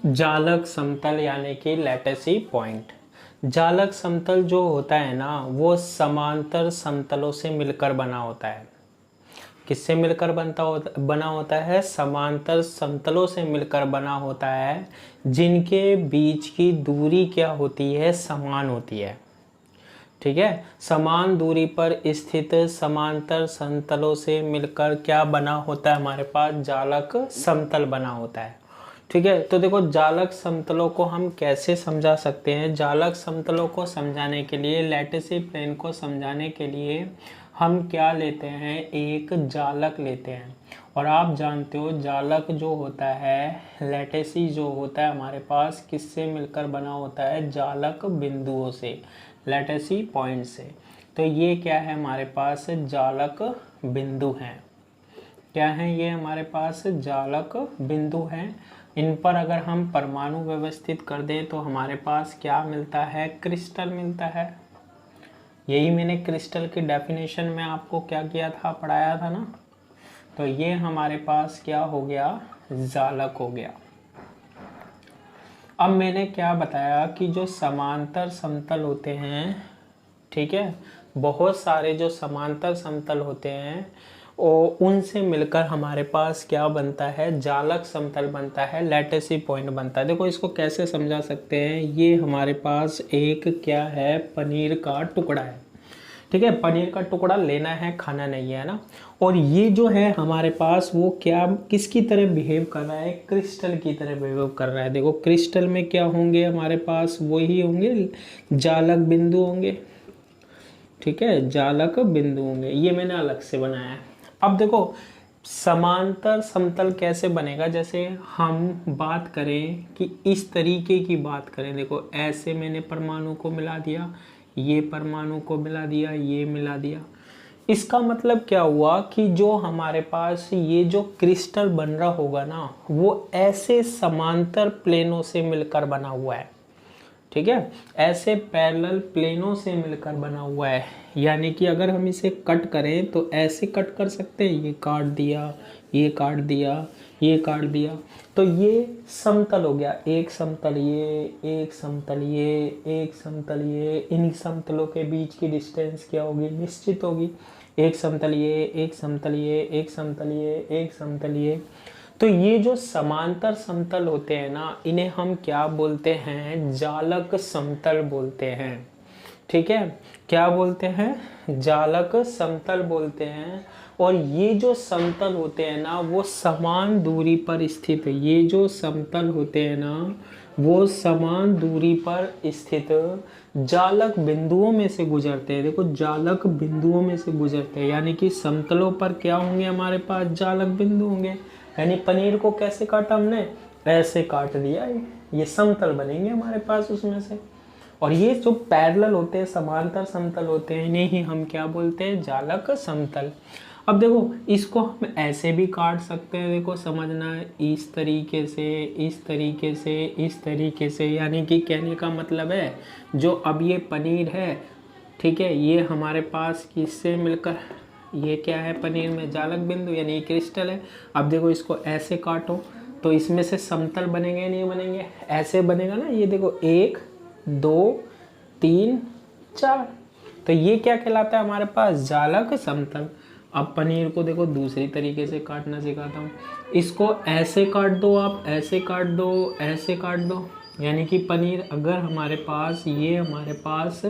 जालक समतल यानी कि लैटिसी पॉइंट। जालक समतल जो होता है ना वो समांतर समतलों से मिलकर बना होता है। किससे मिलकर बना होता है? समांतर समतलों से मिलकर बना होता है, जिनके बीच की दूरी क्या होती है? समान होती है। ठीक है, समान दूरी पर स्थित समांतर समतलों से मिलकर क्या बना होता है? हमारे पास जालक समतल बना होता है। ठीक है, तो देखो जालक समतलों को हम कैसे समझा सकते हैं। जालक समतलों को समझाने के लिए, लैटिसी प्लेन को समझाने के लिए हम क्या लेते हैं? एक जालक लेते हैं। और आप जानते हो जालक जो होता है, लैटिसी जो होता है हमारे पास किससे मिलकर बना होता है? जालक बिंदुओं से, लैटिसी पॉइंट से। तो ये क्या है? हमारे पास जालक बिंदु हैं। क्या है ये? हमारे पास जालक बिंदु हैं। इन पर अगर हम परमाणु व्यवस्थित कर दें तो हमारे पास क्या मिलता है? क्रिस्टल मिलता है। यही मैंने क्रिस्टल की डेफिनेशन में आपको क्या किया था? पढ़ाया था ना। तो ये हमारे पास क्या हो गया? जालक हो गया। अब मैंने क्या बताया कि जो समांतर समतल होते हैं, ठीक है, बहुत सारे जो समांतर समतल होते हैं और उनसे मिलकर हमारे पास क्या बनता है? जालक समतल बनता है, लैटिसी पॉइंट बनता है। देखो इसको कैसे समझा सकते हैं। ये हमारे पास एक क्या है? पनीर का टुकड़ा है। ठीक है, पनीर का टुकड़ा लेना है, खाना नहीं है ना। और ये जो है हमारे पास वो क्या, किसकी तरह बिहेव कर रहा है? क्रिस्टल की तरह बिहेव कर रहा है। देखो क्रिस्टल में क्या होंगे हमारे पास? वही होंगे, जालक बिंदु होंगे। ठीक है, जालक बिंदु होंगे। ये मैंने अलग से बनाया है। अब देखो समांतर समतल कैसे बनेगा। जैसे हम बात करें कि इस तरीके की बात करें, देखो ऐसे मैंने परमाणु को मिला दिया, ये परमाणु को मिला दिया, ये मिला दिया। इसका मतलब क्या हुआ कि जो हमारे पास ये जो क्रिस्टल बन रहा होगा ना, वो ऐसे समांतर प्लेनों से मिलकर बना हुआ है। ठीक है, ऐसे पैरेलल प्लेनों से मिलकर बना हुआ है। यानी कि अगर हम इसे कट करें तो ऐसे कट कर सकते हैं, ये काट दिया, ये काट दिया, ये काट दिया, तो ये समतल हो गया। एक समतल ये, एक समतल ये, एक समतल ये। इन समतलों के बीच की डिस्टेंस क्या होगी? निश्चित होगी। एक समतल ये, एक समतल ये, एक समतल ये, एक समतल ये। तो ये जो समांतर समतल होते हैं ना, इन्हें हम क्या बोलते हैं? जालक समतल बोलते हैं। ठीक है, क्या बोलते हैं? जालक समतल बोलते हैं। और ये जो समतल होते हैं ना वो समान दूरी पर स्थित है। ये जो समतल होते हैं ना वो समान दूरी पर स्थित जालक बिंदुओं में से गुजरते हैं। देखो जालक बिंदुओं में से गुजरते हैं, यानी कि समतलों पर क्या होंगे? हमारे पास जालक बिंदु होंगे। यानी पनीर को कैसे काटा हमने? ऐसे काट दिया, ये समतल बनेंगे हमारे पास उसमें से। और ये जो पैरेलल होते हैं, समांतर समतल होते हैं, इन्हें ही हम क्या बोलते हैं? जालक समतल। अब देखो इसको हम ऐसे भी काट सकते हैं। देखो समझना है, इस तरीके से, इस तरीके से, इस तरीके से। यानी कि कहने का मतलब है जो अब ये पनीर है, ठीक है, ये हमारे पास किससे मिलकर, ये क्या है? पनीर में जालक बिंदु यानी क्रिस्टल है। अब देखो इसको ऐसे काटो तो इसमें से समतल बनेंगे नहीं बनेंगे? ऐसे बनेगा ना। ये देखो 1 2 3 4, तो ये क्या कहलाता है हमारे पास? जालक समतल। अब पनीर को देखो दूसरी तरीके से काटना सिखाता हूँ। इसको ऐसे काट दो, आप ऐसे काट दो, ऐसे काट दो। यानी कि पनीर अगर हमारे पास, ये हमारे पास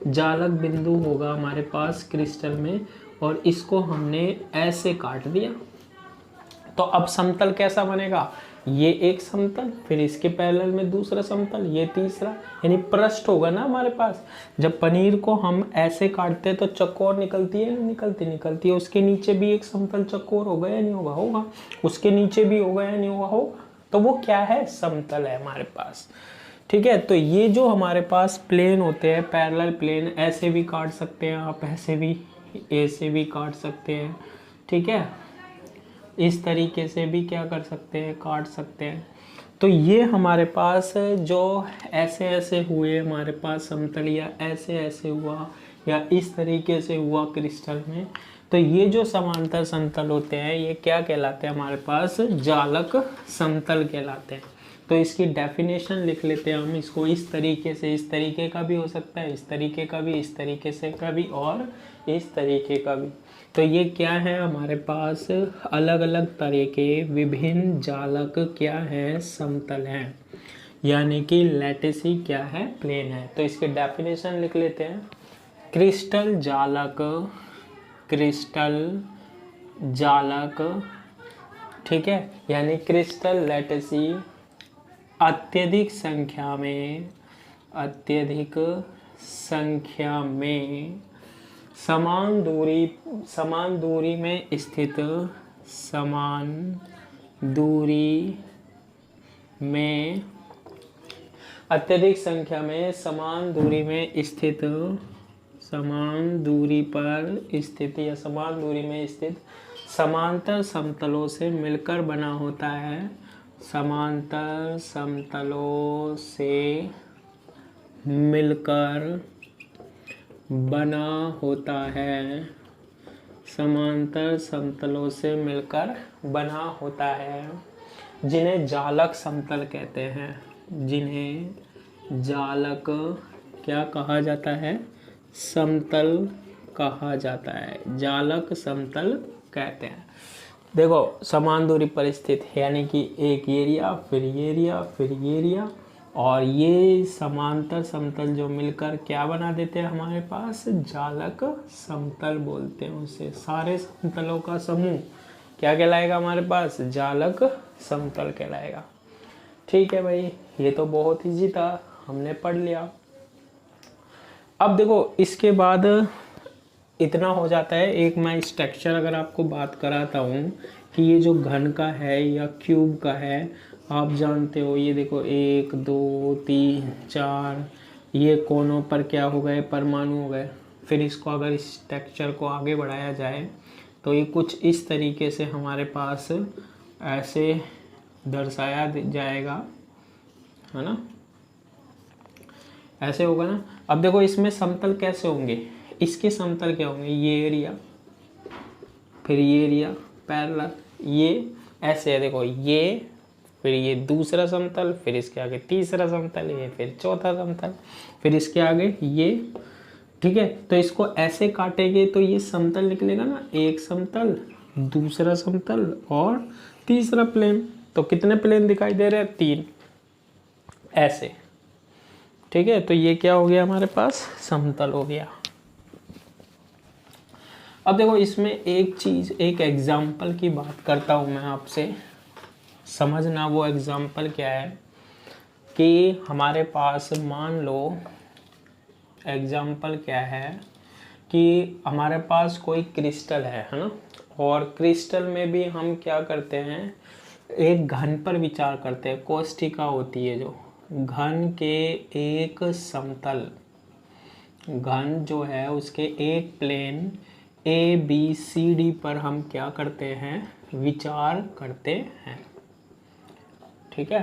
जालक बिंदु होगा हमारे पास क्रिस्टल में, और इसको हमने ऐसे काट दिया, तो अब समतल कैसा बनेगा? ये एक समतल, फिर इसके पैरेलल में दूसरा समतल, ये तीसरा, यानी पृष्ठ होगा ना हमारे पास। जब पनीर को हम ऐसे काटते हैं तो चौकोर निकलती है, निकलती निकलती है। उसके नीचे भी एक समतल चौकोर होगा या नहीं होगा? होगा। उसके नीचे भी होगा या नहीं होगा? होगा। तो वो क्या है? समतल है हमारे पास। ठीक है, तो ये जो हमारे पास प्लेन होते हैं, पैरेलल प्लेन, ऐसे भी काट सकते हैं आप, ऐसे भी काट सकते हैं। ठीक है, इस तरीके से भी क्या कर सकते हैं? काट सकते हैं। तो ये हमारे पास जो ऐसे ऐसे हुए हमारे पास समतल, या ऐसे ऐसे हुआ, या इस तरीके से हुआ क्रिस्टल में, तो ये जो समांतर समतल होते हैं ये क्या कहलाते हैं? हमारे पास जालक समतल कहलाते हैं। तो इसकी डेफिनेशन लिख लेते हैं हम इसको इस तरीके से, इस तरीके का भी हो सकता है, इस तरीके का भी, इस तरीके से का भी और इस तरीके का भी। तो ये क्या है हमारे पास, अलग अलग तरह के विभिन्न जालक क्या है, समतल हैं, यानी कि लैटिसी क्या है, प्लेन है। तो इसके डेफिनेशन लिख लेते हैं। क्रिस्टल जालक, क्रिस्टल जालक, ठीक है, यानी क्रिस्टल लैटिसी अत्यधिक संख्या में, अत्यधिक संख्या में समान दूरी में स्थित, समान दूरी में, अत्यधिक संख्या में समान दूरी में स्थित, समान दूरी पर स्थित या समान दूरी में स्थित समांतर समतलों से मिलकर बना होता है, समांतर समतलों से मिलकर बना होता है, समांतर समतलों से मिलकर बना होता है, जिन्हें जालक समतल कहते हैं, जिन्हें जालक क्या कहा जाता है, समतल कहा जाता है, जालक समतल कहते हैं। देखो समान दूरी पर स्थित यानी कि एक एरिया, फिर ये एरिया, फिर ये एरिया, और ये समांतर समतल जो मिलकर क्या बना देते हैं हमारे पास, जालक समतल बोलते हैं उसे। सारे समतलों का समूह क्या कहलाएगा हमारे पास, जालक समतल कहलाएगा। ठीक है भाई, ये तो बहुत ईजी था, हमने पढ़ लिया। अब देखो इसके बाद इतना हो जाता है। एक मैं स्ट्रक्चर अगर आपको बात कराता हूँ कि ये जो घन का है या क्यूब का है, आप जानते हो ये देखो 1 2 3 4, ये कोनों पर क्या हो गए, परमाणु हो गए। फिर इसको अगर इस स्ट्रक्चर को आगे बढ़ाया जाए तो ये कुछ इस तरीके से हमारे पास ऐसे दर्शाया जाएगा, है ना, ऐसे होगा ना। अब देखो इसमें समतल कैसे होंगे, इसके समतल क्या होंगे, ये एरिया, फिर ये एरिया पैरेलल, ये ऐसे है देखो, ये फिर ये दूसरा समतल, फिर इसके आगे तीसरा समतल, ये फिर चौथा समतल, फिर इसके आगे ये। ठीक है, तो इसको ऐसे काटेंगे तो ये समतल निकलेगा ना, एक समतल, दूसरा समतल और तीसरा प्लेन। तो कितने प्लेन दिखाई दे रहे हैं, 3 ऐसे। ठीक है, तो ये क्या हो गया हमारे पास, समतल हो गया। अब देखो इसमें एक चीज़, एक एग्जाम्पल की बात करता हूँ मैं आपसे, समझना वो एग्जाम्पल क्या है कि हमारे पास मान लो एग्जाम्पल क्या है कि हमारे पास कोई क्रिस्टल है ना, और क्रिस्टल में भी हम क्या करते हैं, एक घन पर विचार करते हैं। कोष्ठिका होती है जो घन के एक समतल, घन जो है उसके एक प्लेन ABCD पर हम क्या करते हैं, विचार करते हैं। ठीक है,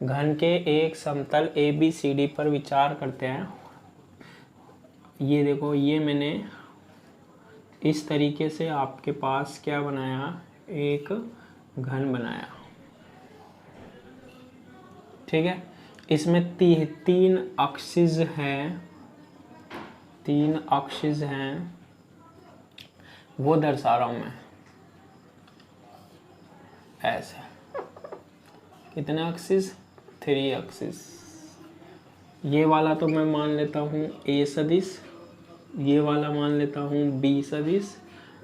घन के एक समतल ABCD पर विचार करते हैं। ये देखो, ये मैंने इस तरीके से आपके पास क्या बनाया, एक घन बनाया। ठीक है, इसमें 3 एक्सिस हैं, 3 एक्सिस हैं, वो दर्शा रहा हूं मैं ऐसे। कितने एक्सिस, 3 एक्सिस। ये वाला तो मैं मान लेता हूँ A सदिश, ये वाला मान लेता हूँ B सदिश,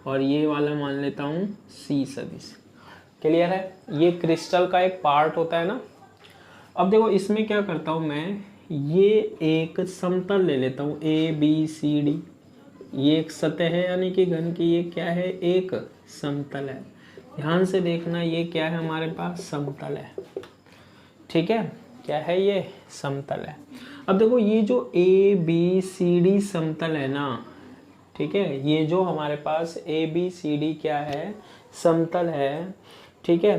और ये वाला मान लेता हूँ C सदिश। क्लियर है, ये क्रिस्टल का एक पार्ट होता है ना। अब देखो इसमें क्या करता हूँ मैं, ये एक समतल ले लेता हूँ ABCD, ये एक सतह है यानी कि घन की, ये क्या है, एक समतल है। ध्यान से देखना, ये क्या है हमारे पास, समतल है। ठीक है, क्या है, ये समतल है। अब देखो ये जो ABCD समतल है ना, ठीक है, ये जो हमारे पास ABCD क्या है, समतल है। ठीक है,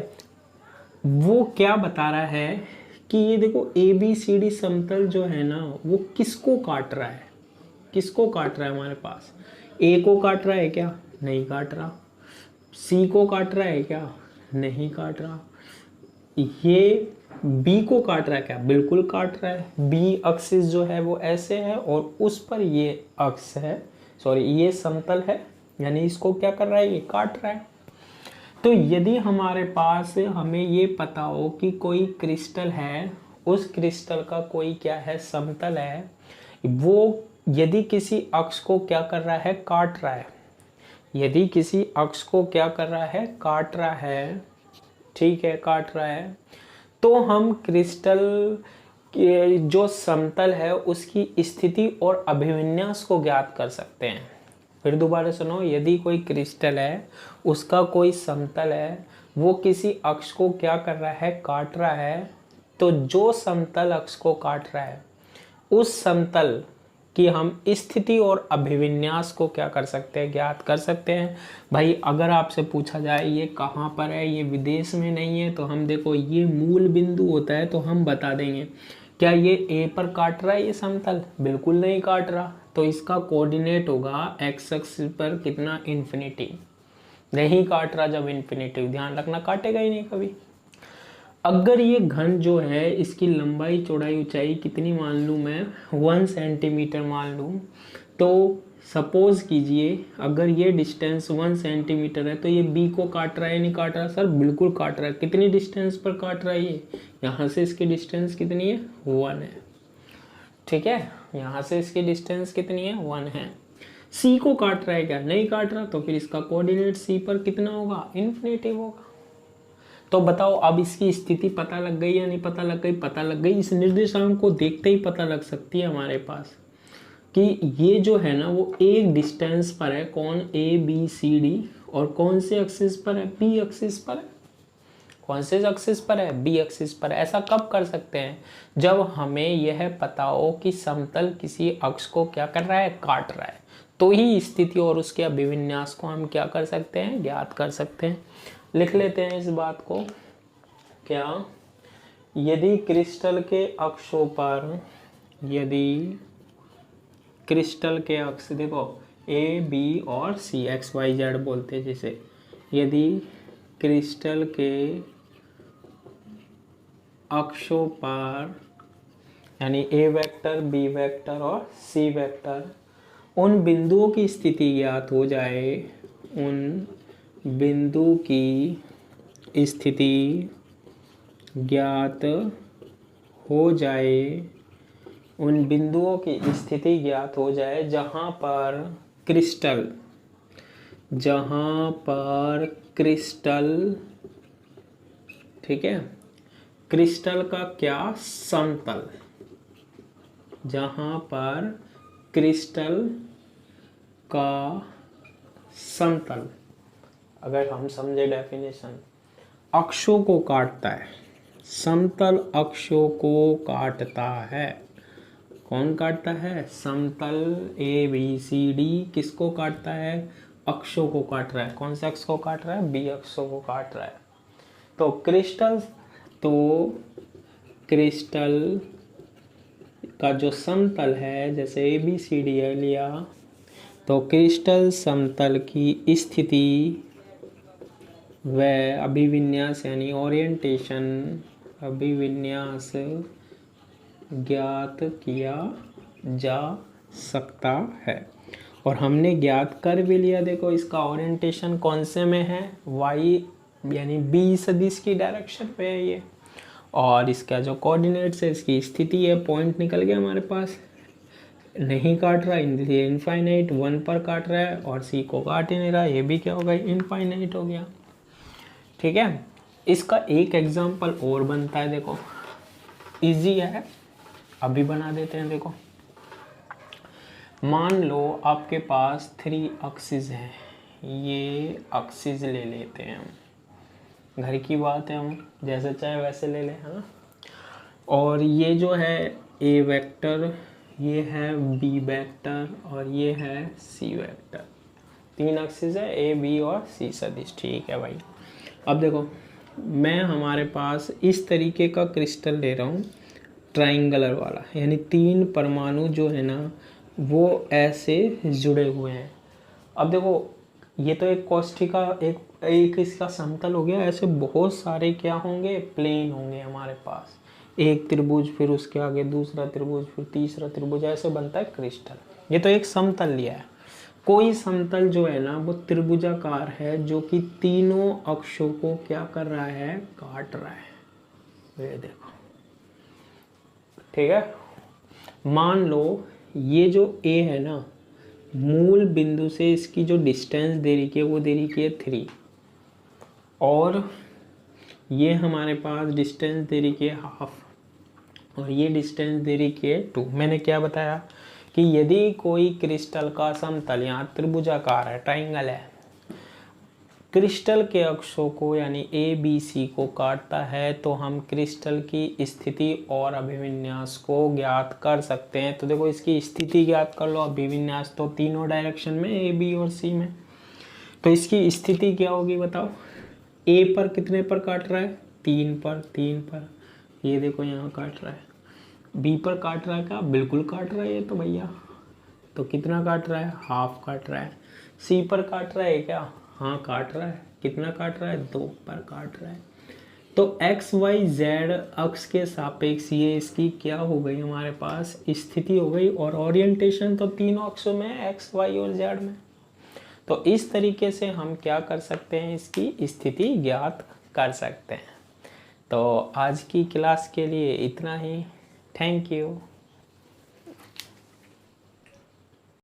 वो क्या बता रहा है कि ये देखो ABCD समतल जो है ना, वो किसको काट रहा है, किसको काट रहा है हमारे पास, A को काट रहा है क्या, नहीं काट रहा। C को काट रहा है क्या, नहीं काट रहा। ये बी को काट रहा है क्या? बिल्कुल काट रहा है। बी एक्सिस जो है वो ऐसे है और उस पर ये अक्ष है, सॉरी ये समतल है, यानी इसको क्या कर रहा है? ये काट रहा है। तो यदि हमारे पास हमें ये पता हो कि कोई क्रिस्टल है, उस क्रिस्टल का कोई क्या है? समतल है, वो यदि किसी अक्ष को क्या कर रहा है? काट रहा है। यदि किसी अक्ष को क्या कर रहा है? काट रहा है, ठीक है, काट रहा है, तो हम क्रिस्टल के जो समतल है उसकी स्थिति और अभिविन्यास को ज्ञात कर सकते हैं। फिर दोबारा सुनो, यदि कोई क्रिस्टल है, उसका कोई समतल है, वो किसी अक्ष को क्या कर रहा है? काट रहा है, तो जो समतल अक्ष को काट रहा है उस समतल कि हम स्थिति और अभिविन्यास को क्या कर सकते हैं? ज्ञात कर सकते हैं। भाई अगर आपसे पूछा जाए ये कहाँ पर है, ये विदेश में नहीं है, तो हम देखो ये मूल बिंदु होता है तो हम बता देंगे। क्या ये ए पर काट रहा है ये समतल? बिल्कुल नहीं काट रहा, तो इसका कोऑर्डिनेट होगा एक्स एक्सिस पर कितना? इन्फिनिटी। नहीं काट रहा जब इन्फिनिटी, ध्यान रखना काटेगा ही नहीं कभी। अगर ये घन जो है इसकी लंबाई चौड़ाई ऊंचाई कितनी मान लूँ मैं? 1 सेंटीमीटर मान लूँ, तो सपोज कीजिए अगर ये डिस्टेंस 1 सेंटीमीटर है तो ये बी को काट रहा है नहीं काट रहा? सर बिल्कुल काट रहा है। कितनी डिस्टेंस पर काट रहा है ये? यहाँ से इसकी डिस्टेंस कितनी है? 1 है, ठीक है, यहाँ से इसकी डिस्टेंस कितनी है? 1 है। सी को काट रहा है क्या? नहीं काट रहा, तो फिर इसका कोऑर्डिनेट सी पर कितना होगा? इन्फिनिटी होगा। तो बताओ अब इसकी स्थिति पता लग गई या नहीं पता लग गई? पता लग गई। इस निर्देशांक को देखते ही पता लग सकती है हमारे पास कि ये जो है ना वो एक डिस्टेंस पर है। कौन? A B C D. और कौन से एक्सिस पर है? बी एक्सिस पर है। कौन से एक्सिस पर है? बी एक्सिस पर। ऐसा कब कर सकते हैं? जब हमें यह पता हो कि समतल किसी अक्ष को क्या कर रहा है? काट रहा है, तो ही स्थिति और उसके अभिविन्यास को हम क्या कर सकते हैं? ज्ञात कर सकते हैं। लिख लेते हैं इस बात को। क्या? यदि क्रिस्टल के अक्षों पर, यदि क्रिस्टल के अक्ष, देखो ए बी और सी, एक्स वाई जेड बोलते हैं जिसे, यदि क्रिस्टल के अक्षों पर यानी ए वेक्टर, बी वेक्टर और सी वेक्टर, उन बिंदुओं की स्थिति ज्ञात हो जाए, उन बिंदु की स्थिति ज्ञात हो जाए, उन बिंदुओं की स्थिति ज्ञात हो जाए जहाँ पर क्रिस्टल, जहाँ पर क्रिस्टल, ठीक है, क्रिस्टल का क्या? समतल, जहाँ पर क्रिस्टल का समतल, अगर हम समझे डेफिनेशन, अक्षों को काटता है, समतल अक्षों को काटता है। कौन काटता है? समतल ए बी सी डी किसको काटता है? अक्षों को काट रहा है। कौन से अक्ष को काट रहा है? बी अक्षों को काट रहा है। तो क्रिस्टल का जो समतल है, जैसे ए बी सी डी लिया, तो क्रिस्टल समतल की स्थिति व अभिविन्यास यानी ओरिएंटेशन, अभिविन्यास ज्ञात किया जा सकता है। और हमने ज्ञात कर भी लिया। देखो इसका ओरिएंटेशन कौन से में है? वाई यानी बी सदिश की डायरेक्शन पे है ये, और इसका जो कोऑर्डिनेट्स है, इसकी स्थिति है, पॉइंट निकल गया हमारे पास। नहीं काट रहा, इसलिए इनफाइनाइट 1 पर काट रहा है, और सी को काट ही नहीं रहा, ये भी क्या हो गया? इनफाइनाइट हो गया। ठीक है, इसका एक एग्जांपल और बनता है, देखो इजी है, अभी बना देते हैं। देखो मान लो आपके पास 3 एक्सिस हैं, ये एक्सिस ले लेते हैं हम, घर की बात है, हम जैसे चाहे वैसे ले लें, है ना। और ये जो है ए वेक्टर, ये है बी वेक्टर, और ये है सी वेक्टर। 3 एक्सिस है, ए बी और सी सदिश। ठीक है भाई, अब देखो मैं हमारे पास इस तरीके का क्रिस्टल ले रहा हूँ, ट्राइंगुलर वाला, यानी 3 परमाणु जो है ना वो ऐसे जुड़े हुए हैं। अब देखो ये तो एक कोष्ठिका, एक एक इसका समतल हो गया, ऐसे बहुत सारे क्या होंगे, प्लेन होंगे हमारे पास। एक त्रिभुज, फिर उसके आगे दूसरा त्रिभुज, फिर तीसरा त्रिभुज, ऐसे बनता है क्रिस्टल। ये तो एक समतल लिया है। कोई समतल जो है ना वो त्रिभुजाकार है, जो कि तीनों अक्षों को क्या कर रहा है, काट रहा है। ये देखो, ठीक है। मान लो ये जो ए है ना, मूल बिंदु से इसकी जो डिस्टेंस दे रही है वो दे रही है 3, और ये हमारे पास डिस्टेंस दे रही है हाफ, और ये डिस्टेंस दे रही है 2। मैंने क्या बताया कि यदि कोई क्रिस्टल का समतल, यहाँ त्रिभुजाकार है, ट्राइंगल है, क्रिस्टल के अक्षों को यानी ए बी सी को काटता है, तो हम क्रिस्टल की स्थिति और अभिविन्यास को ज्ञात कर सकते हैं। तो देखो इसकी स्थिति ज्ञात कर लो, अभिविन्यास तो तीनों डायरेक्शन में, ए बी और सी में। तो इसकी स्थिति क्या होगी बताओ, ए पर कितने पर काट रहा है, 3 पर, 3 पर, ये देखो यहाँ काट रहा है। बी पर काट रहा है क्या, बिल्कुल काट रहा है ये तो भैया। तो कितना काट रहा है, हाफ काट रहा है। सी पर काट रहा है क्या, हाँ काट रहा है। कितना काट रहा है, 2 पर काट रहा है। तो एक्स वाई जेड अक्ष के सापेक्ष ये इसकी क्या हो गई, हमारे पास स्थिति हो गई, और ओरिएंटेशन तो तीनों अक्षों में है, एक्स वाई और जेड में। तो इस तरीके से हम क्या कर सकते हैं, इसकी स्थिति ज्ञात कर सकते हैं। तो आज की क्लास के लिए इतना ही। Thank you.